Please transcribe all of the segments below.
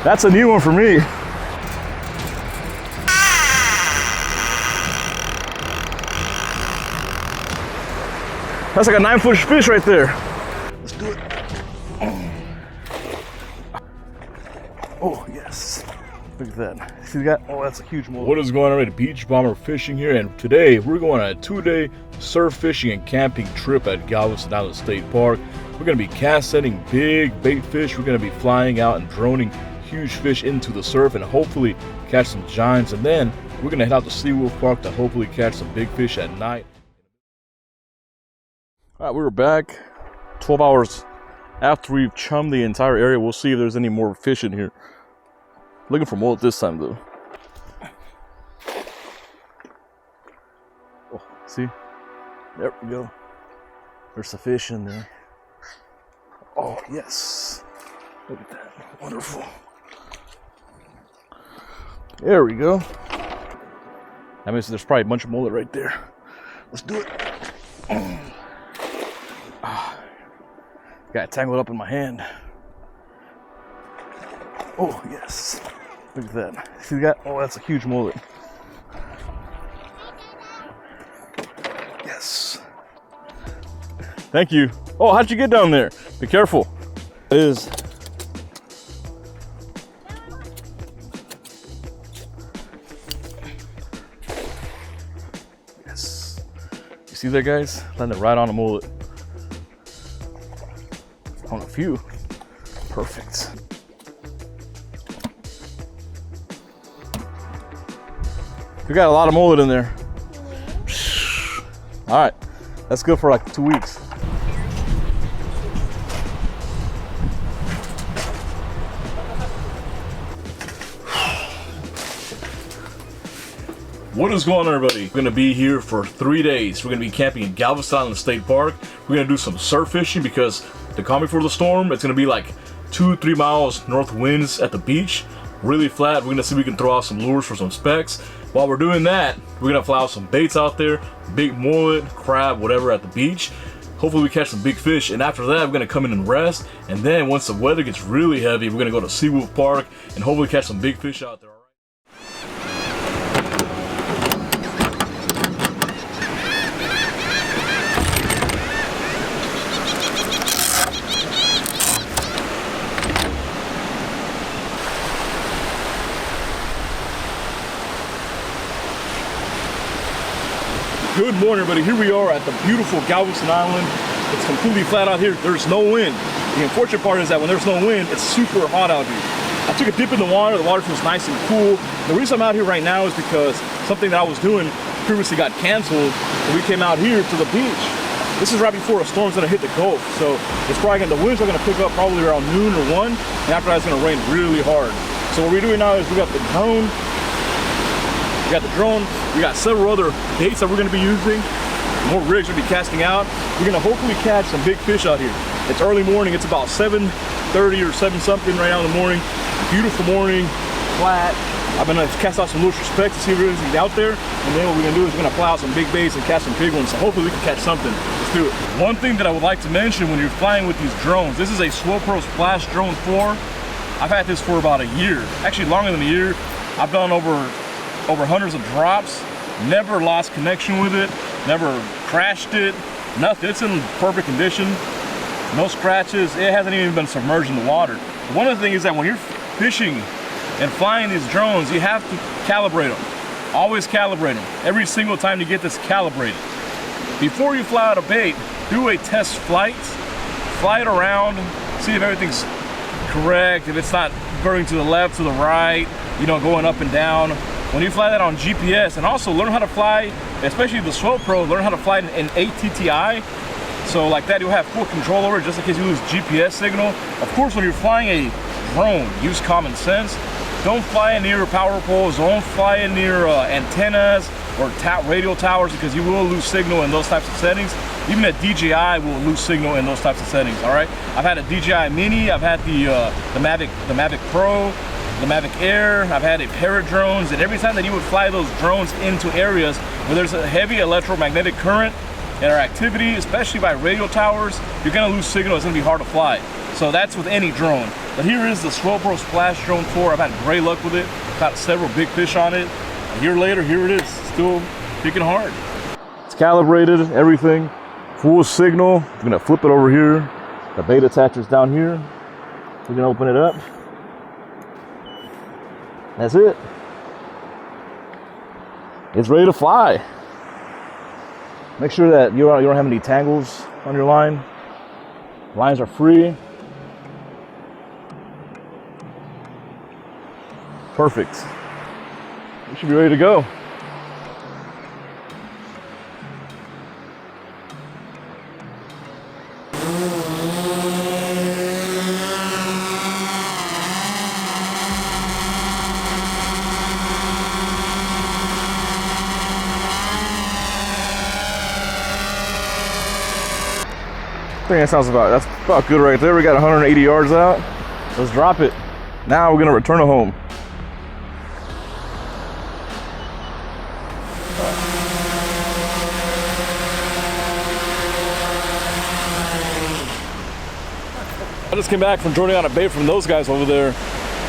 That's a new one for me. That's like a 9-foot fish right there. Let's do it. Oh, yes. Look at that. See that? Oh, that's a huge mullet. What is going on at Beach Bomber Fishing here? And today we're going on a 2-day surf fishing and camping trip at Galveston Island State Park. We're going to be cast setting big bait fish. We're going to be flying out and droning huge fish into the surf and hopefully catch some giants. And then we're going to head out to Seawolf Park to hopefully catch some big fish at night. All right, we're back 12 hours after we've chummed the entire area. We'll see if there's any more fish in here. Looking for mullet this time though. Oh, see? There we go. There's the fish in there. Oh, yes. Look at that. Wonderful. There we go. That means there's probably a bunch of mullet right there. Let's do it. Got tangled up in my hand. Oh, yes. Look at that. See that? Oh, that's a huge mullet. Yes. Thank you. Oh, how'd you get down there? Be careful. It is. Yes. You see that, guys? Landed right on a mullet. On a few. Perfect. We got a lot of mullet in there. All right, that's good for like 2 weeks. What is going on, everybody? We're gonna be here for 3 days. We're gonna be camping in Galveston Island State Park. We're gonna do some surf fishing because the calm before the storm, it's gonna be like 2-3 miles north winds at the beach, really flat. We're gonna see if we can throw out some lures for some specks. While we're doing that, we're gonna fly out some baits out there, big mullet, crab, whatever at the beach. Hopefully we catch some big fish, and after that we're gonna come in and rest, and then once the weather gets really heavy, we're gonna go to Seawolf Park and hopefully catch some big fish out there. Good morning, everybody. Here we are at the beautiful Galveston Island. It's completely flat out here. There's no wind. The unfortunate part is that when there's no wind, it's super hot out here. I took a dip in the water. The water feels nice and cool. The reason I'm out here right now is because something that I was doing previously got canceled, and we came out here to the beach. This is right before a storm's gonna hit the Gulf, so it's probably the winds are gonna pick up probably around noon or 1, and after that it's gonna rain really hard. So what we're doing now is we got the drone. We got the drone, we got several other baits that we're gonna be using. More rigs we'll be casting out. We're gonna hopefully catch some big fish out here. It's early morning, it's about 7:30 or 7 something right now in the morning. Beautiful morning, flat. I'm gonna cast out some lures for specks to see if there's anything out there. And then what we're gonna do is we're gonna fly out some big baits and catch some big ones. So hopefully we can catch something. Let's do it. One thing that I would like to mention when you're flying with these drones, this is a SwellPro Splash Drone 4. I've had this for about a year, actually longer than a year. I've done over hundreds of drops, never lost connection with it, never crashed it, nothing. It's in perfect condition, no scratches. It hasn't even been submerged in the water. One of the things is that when you're fishing and flying these drones, you have to calibrate them. Always calibrate them. Every single time you get this calibrated. Before you fly out a bait, do a test flight. Fly it around, see if everything's correct, if it's not veering to the left, to the right, you know, going up and down. When you fly that on GPS, and also learn how to fly, especially the SwellPro, learn how to fly in ATTI. So like that, you'll have full control over it just in case you lose GPS signal. Of course, when you're flying a drone, use common sense. Don't fly in near power poles, don't fly in near antennas or radio towers because you will lose signal in those types of settings. Even a DJI will lose signal in those types of settings, all right? I've had a DJI Mini, I've had the Mavic Pro, the Mavic Air, I've had a pair of drones, and every time that you would fly those drones into areas where there's a heavy electromagnetic current, and our activity, especially by radio towers, you're gonna lose signal. It's gonna be hard to fly. So that's with any drone. But here is the Swellpro Splash Drone 4. I've had great luck with it. Caught several big fish on it. A year later, here it is, still picking hard. It's calibrated, everything, full signal. I'm gonna flip it over here. The bait attacher's down here. We're gonna open it up. That's it. It's ready to fly. Make sure that you don't have any tangles on your line. Lines are free. Perfect. You should be ready to go. I think that's about good right there. We got 180 yards out. Let's drop it. Now we're gonna return it home. I just came back from drawing out a bait from those guys over there.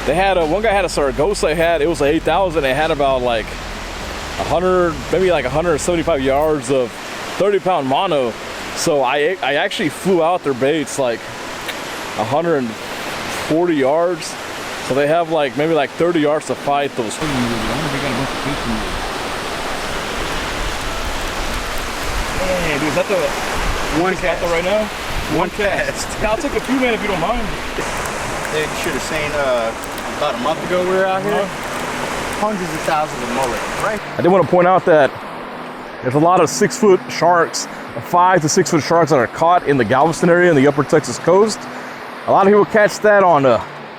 They had one guy had a Saragossa. It was 8,000. It had about like 100, maybe like 175 yards of 30-pound mono. So I actually flew out their baits like 140 yards. So they have like maybe like 30 yards to fight those. I wonder if we got a bunch of fish in here. Hey, dude, is that the one cast right now? One cast. Yeah, I'll take a few, man, if you don't mind. Yeah, you should have seen about a month ago we were out here. Hundreds of thousands of mullet, right? I did want to point out that there's a lot of 6-foot sharks, 5 to 6 foot sharks that are caught in the Galveston area in the upper Texas coast. A lot of people catch that on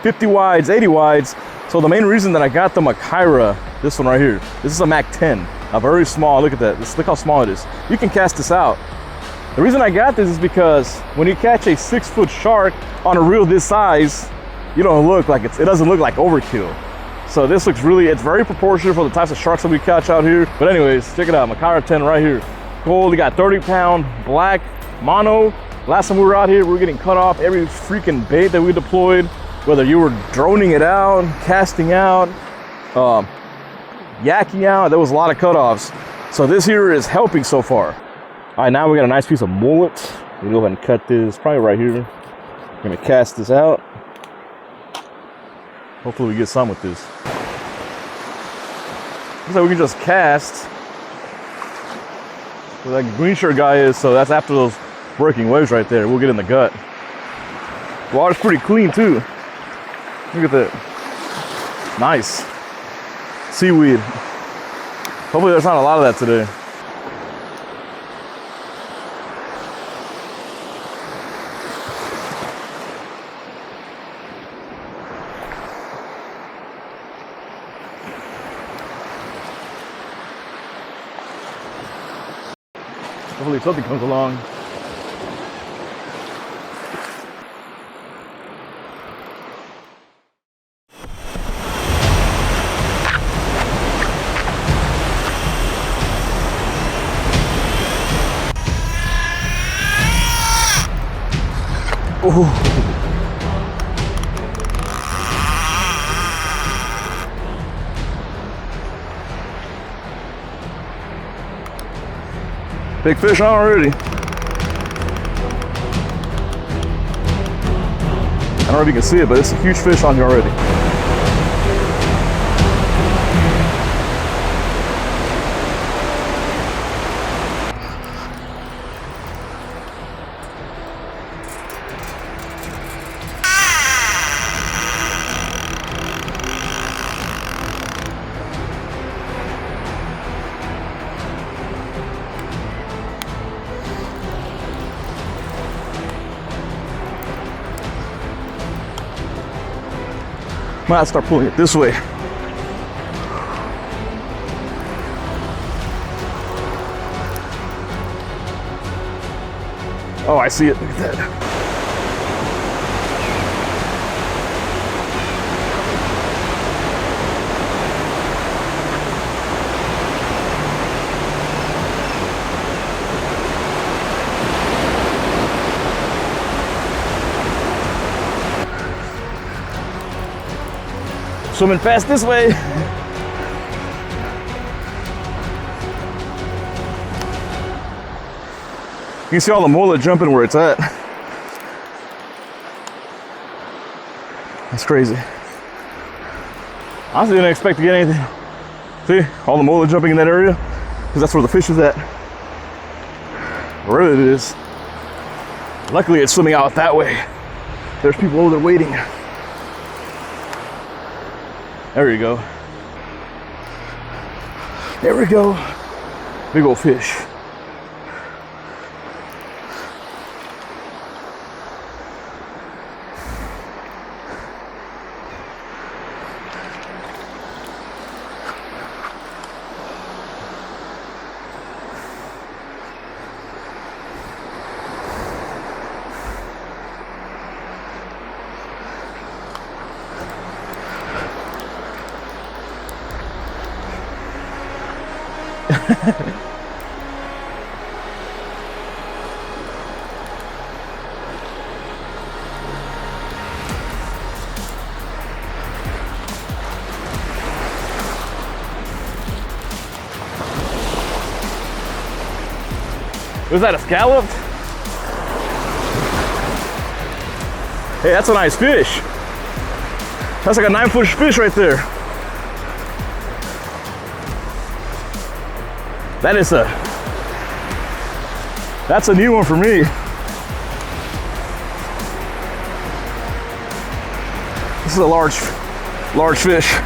50 wides, 80 wides. So the main reason that I got the Machaira, this one right here, this is a Mac 10, a very small, look at that, look how small it is. You can cast this out. The reason I got this is because when you catch a 6-foot shark on a reel this size, it doesn't look like overkill. So this looks it's very proportionate for the types of sharks that we catch out here. But anyways, check it out, Machaira 10 right here. Gold, you got 30-pound black mono. Last time we were out here, we were getting cut off every freaking bait that we deployed, whether you were droning it out, casting out, yakking out, there was a lot of cutoffs. So this here is helping so far. All right, now we got a nice piece of mullet. We'll go ahead and cut this, probably right here. We're gonna cast this out. Hopefully we get some with this. Looks like we can just cast where that green shirt guy is, so that's after those breaking waves right there. We'll get in the gut. The water's pretty clean too. Look at that. Nice. Seaweed. Hopefully there's not a lot of that today. Hopefully something comes along. Ooh. Big fish on already. I don't know if you can see it, but it's a huge fish on here already. Might have to start pulling it this way. Oh, I see it. Look at that. Swimming fast this way. You can see all the mullet jumping where it's at. That's crazy. I honestly didn't expect to get anything. See, all the mullet jumping in that area, because that's where the fish is at. Wherever it is. Luckily, it's swimming out that way. There's people over there waiting. There you go. There we go. Big old fish. Was that a scallop? Hey, that's a nice fish. That's like a 9-foot fish right there. That's a new one for me. This is a large fish.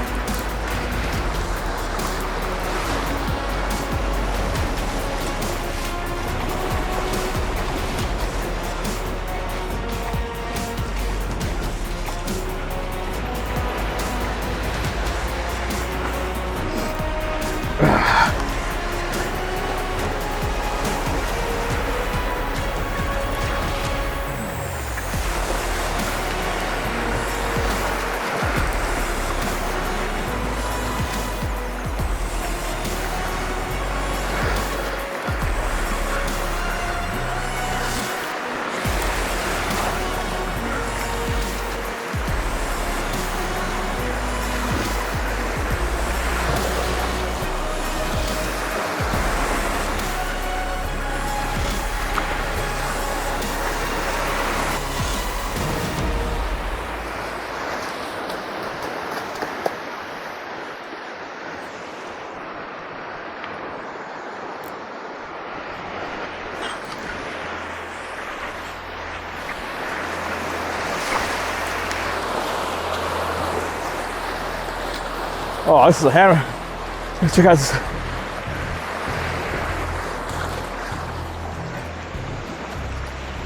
Oh, this is a hammer. Let's check out this.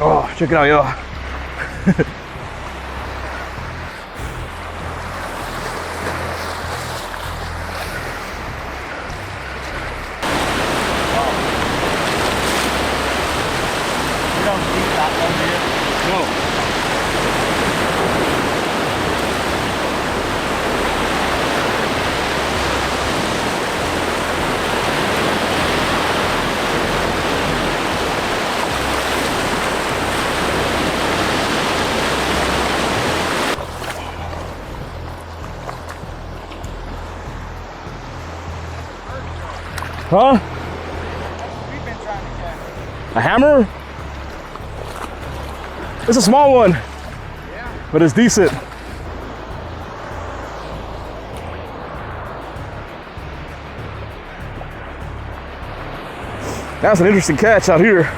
Oh, check it out, yo. Huh? We've been trying to catch. A hammer? It's a small one, Yeah. but it's decent. That's an interesting catch out here.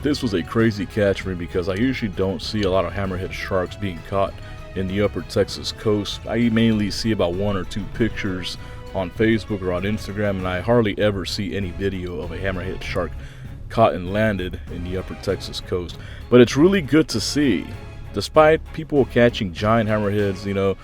This was a crazy catch for me because I usually don't see a lot of hammerhead sharks being caught in the upper Texas coast. I mainly see about 1 or 2 pictures on Facebook or on Instagram, and I hardly ever see any video of a hammerhead shark caught and landed in the upper Texas coast. But it's really good to see. Despite people catching giant hammerheads, you know,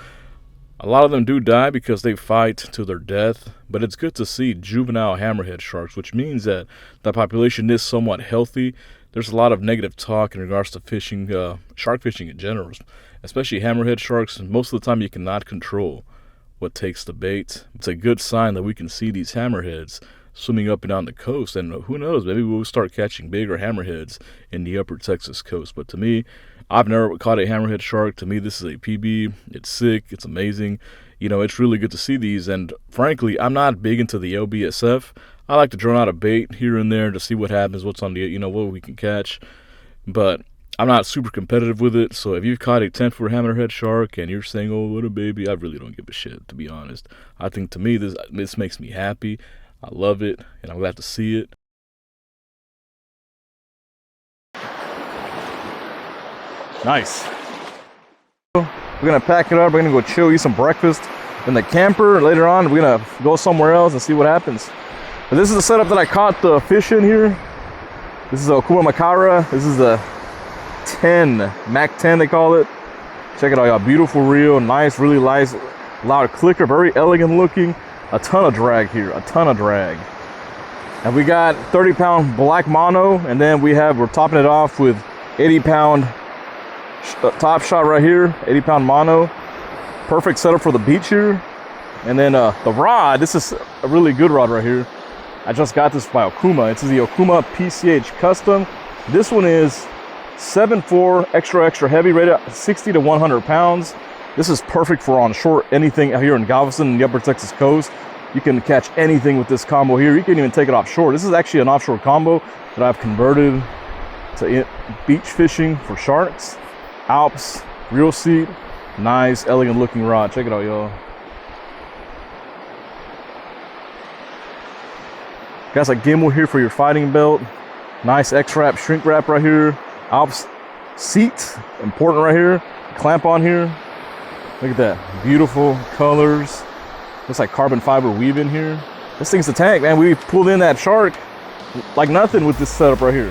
a lot of them do die because they fight to their death, but it's good to see juvenile hammerhead sharks, which means that the population is somewhat healthy. There's a lot of negative talk in regards to fishing, shark fishing in general, especially hammerhead sharks. Most of the time you cannot control what takes the bait. It's a good sign that we can see these hammerheads swimming up and down the coast, and who knows, maybe we'll start catching bigger hammerheads in the upper Texas coast. But to me, I've never caught a hammerhead shark. To me, this is a PB. It's sick. It's amazing. You know, it's really good to see these. And frankly, I'm not big into the LBSF. I like to drone out a bait here and there to see what happens, what's on the, you know, what we can catch. But I'm not super competitive with it. So if you've caught a 10-foot hammerhead shark and you're saying, oh, what a baby, I really don't give a shit, to be honest. I think to me, this makes me happy. I love it, and I'm glad to see it. Nice. We're gonna pack it up. We're gonna go chill, eat some breakfast in the camper. Later on, we're gonna go somewhere else and see what happens. But this is the setup that I caught the fish in here. This is a Okuma Makara. This is the 10, Mac 10 they call it. Check it out, y'all. Beautiful reel, nice, really nice, loud clicker, very elegant looking. A ton of drag here, a ton of drag. And we got 30-pound black mono, and then we're topping it off with 80-pound top shot right here, 80-pound mono. Perfect setup for the beach here. And then the rod, this is a really good rod right here. I just got this by Okuma. It's the Okuma PCH Custom. This one is 7.4, extra heavy, rated at 60 to 100 pounds. This is perfect for on shore, anything here in Galveston, in the upper Texas coast. You can catch anything with this combo here. You can even take it offshore. This is actually an offshore combo that I've converted to beach fishing for sharks. Alps, reel seat, nice, elegant looking rod. Check it out, y'all. Got a gimbal here for your fighting belt. Nice X-wrap, shrink wrap right here. Alps seat, important right here. Clamp on here. Look at that, beautiful colors. Looks like carbon fiber weave in here. This thing's a tank, man. We pulled in that shark like nothing with this setup right here.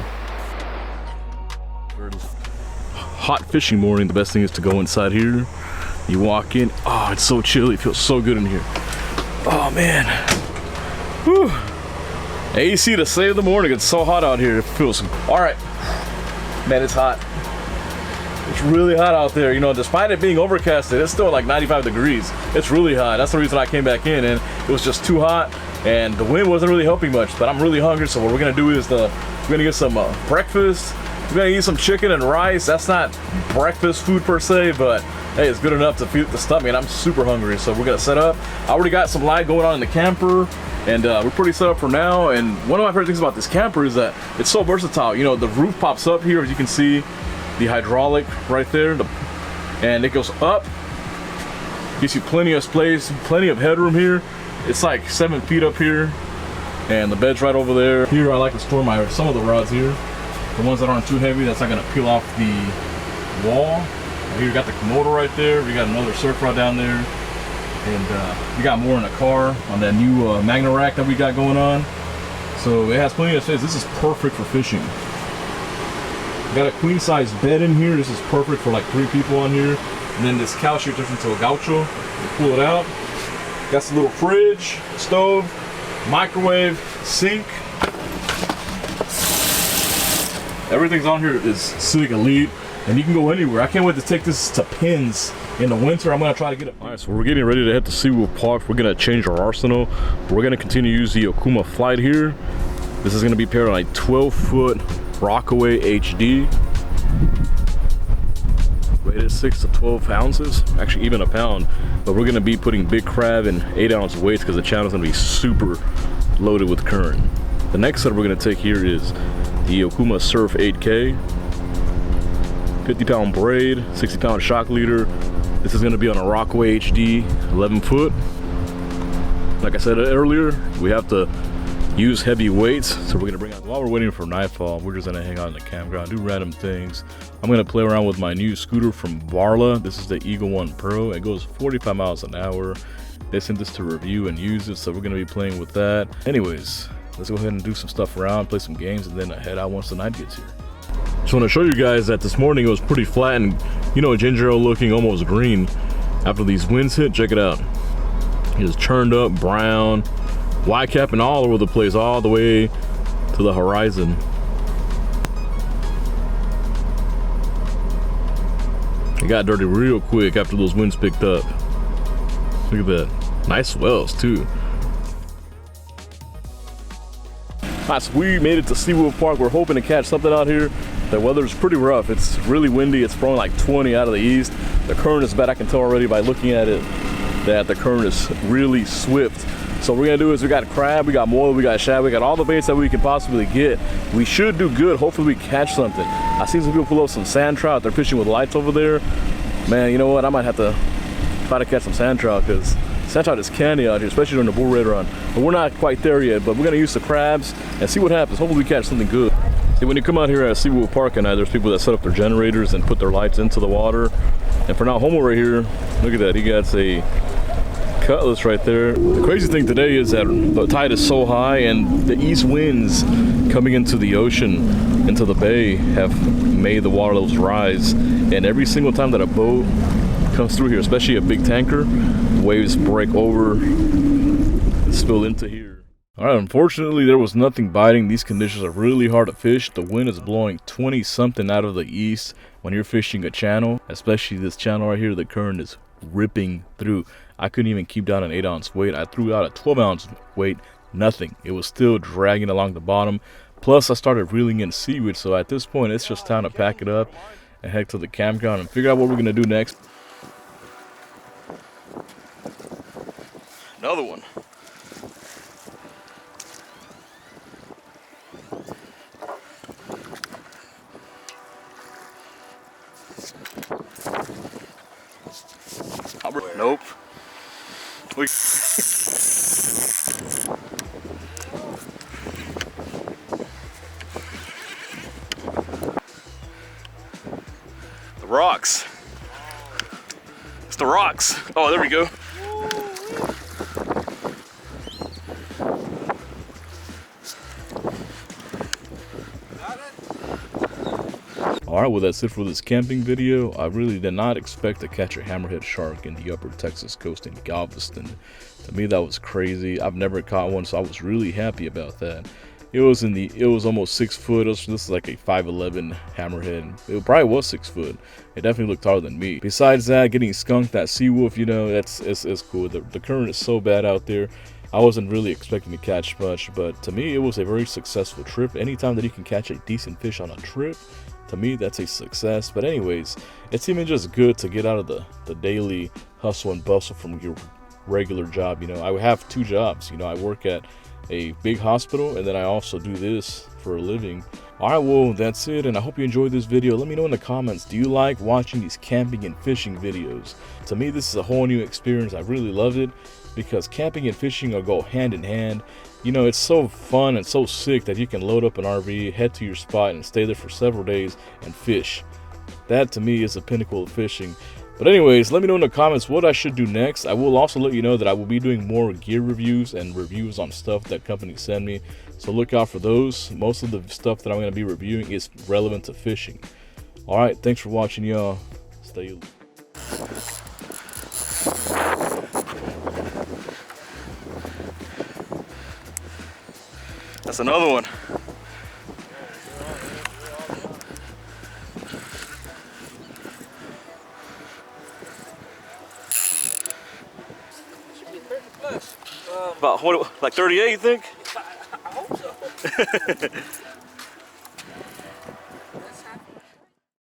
Hot fishing morning, the best thing is to go inside here. You walk in, oh, it's so chilly. It feels so good in here. Oh man. Whew. AC to save the morning. It's so hot out here. It feels, all right. Man, it's hot. It's really hot out there. You know, despite it being overcasted, it's still like 95 degrees. It's really hot. That's the reason I came back in, and it was just too hot, and the wind wasn't really helping much. But I'm really hungry, so what we're gonna do is we're gonna get some breakfast. We're gonna eat some chicken and rice. That's not breakfast food per se, but hey, it's good enough to feed the stomach, and I'm super hungry, so we're gonna set up. I already got some light going on in the camper, and we're pretty set up for now. And one of my favorite things about this camper is that it's so versatile. You know, the roof pops up here, as you can see, the hydraulic right there, and it goes up, gives you plenty of space, plenty of headroom here. It's like 7 feet up here, and the bed's right over there. Here I like to store some of the rods here, the ones that aren't too heavy, that's not gonna peel off the wall. Here you got the Komodo right there. We got another surf rod down there, and we got more in the car on that new Magna rack that we got going on. So it has plenty of space. This is perfect for fishing. Got a queen size bed in here. This is perfect for like 3 people on here. And then this couch here turns into a gaucho. You pull it out. Got some little fridge, stove, microwave, sink. Everything's on here is Civic Elite, and you can go anywhere. I can't wait to take this to pins in the winter. I'm gonna try to get it. All right, so we're getting ready to head to SeaWolf Park. We're gonna change our arsenal. We're gonna continue to use the Okuma Flight here. This is gonna be paired on a 12-foot Rockaway HD, rated 6 to 12 ounces, actually even a pound. But we're gonna be putting big crab and 8-ounce weights because the channel's gonna be super loaded with current. The next set we're gonna take here is the Okuma Surf 8K, 50-pound braid, 60-pound shock leader. This is gonna be on a Rockaway HD, 11-foot. Like I said earlier, we have to use heavy weights, so we're gonna bring out, while we're waiting for nightfall, we're just gonna hang out in the campground, do random things. I'm gonna play around with my new scooter from Varla. This is the Eagle One Pro. It goes 45 miles an hour. They sent this to review and use it, so we're gonna be playing with that. Anyways, let's go ahead and do some stuff around, play some games, and then head out once the night gets here. Just want to show you guys that this morning it was pretty flat and, you know, ginger ale looking, almost green. After these winds hit, check it out. It's churned up, brown, white capping all over the place, all the way to the horizon. It got dirty real quick after those winds picked up. Look at that. Nice swells too. Alright, so we made it to Seawolf Park. We're hoping to catch something out here. The weather's pretty rough. It's really windy. It's blowing like 20 out of the east. The current is bad. I can tell already by looking at it that the current is really swift. So what we're gonna do is we got crab, we got moil, we got shad, we got all the baits that we can possibly get. We should do good. Hopefully we catch something. I seen some people pull up some sand trout. They're fishing with lights over there. Man, you know what? I might have to try to catch some sand trout because sand trout is candy out here, especially during the bull red run. But we're not quite there yet, but we're gonna use the crabs and see what happens. Hopefully we catch something good. See, when you come out here at Seawolf Park at night, there's people that set up their generators and put their lights into the water. And for now, Homo right here, look at that. He got a cutlass right there. The crazy thing today is that the tide is so high and the east winds coming into the ocean, into the bay, have made the water levels rise. And every single time that a boat comes through here, especially a big tanker, waves break over and spill into here. All right, unfortunately there was nothing biting. These conditions are really hard to fish. The wind is blowing 20 something out of the east when you're fishing a channel, especially this channel right here. The current is ripping through. I couldn't even keep down an 8-ounce weight. I threw out a 12-ounce weight, nothing. It was still dragging along the bottom. Plus I started reeling in seaweed, so at this point it's just time to pack it up and head to the campground and figure out what we're gonna do next. Another one. Nope. The rocks. It's the rocks. Oh, there we go. Alright, well that's it for this camping video. I really did not expect to catch a hammerhead shark in the upper Texas coast in Galveston. To me that was crazy. I've never caught one, so I was really happy about that. It was almost 6 foot. This is like a 5'11" hammerhead. It probably was 6 foot. It definitely looked taller than me. Besides that, getting skunked at Seawolf, you know, it's cool. The current is so bad out there. I wasn't really expecting to catch much, but to me it was a very successful trip. Anytime that you can catch a decent fish on a trip, to me that's a success. But anyways, it's even just good to get out of the daily hustle and bustle from your regular job. You know, I have 2 jobs. You know, I work at a big hospital and then I also do this for a living. Alright, well that's it, and I hope you enjoyed this video. Let me know in the comments, do you like watching these camping and fishing videos? To me this is a whole new experience. I really loved it because camping and fishing will go hand in hand. You know, it's so fun and so sick that you can load up an RV, head to your spot and stay there for several days and fish. That to me is the pinnacle of fishing. But anyways, let me know in the comments what I should do next. I will also let you know that I will be doing more gear reviews and reviews on stuff that companies send me. So look out for those. Most of the stuff that I'm going to be reviewing is relevant to fishing. Alright, thanks for watching, y'all. Stay. That's another one. Should be 30 plus. About what, like 38, you think? I hope so.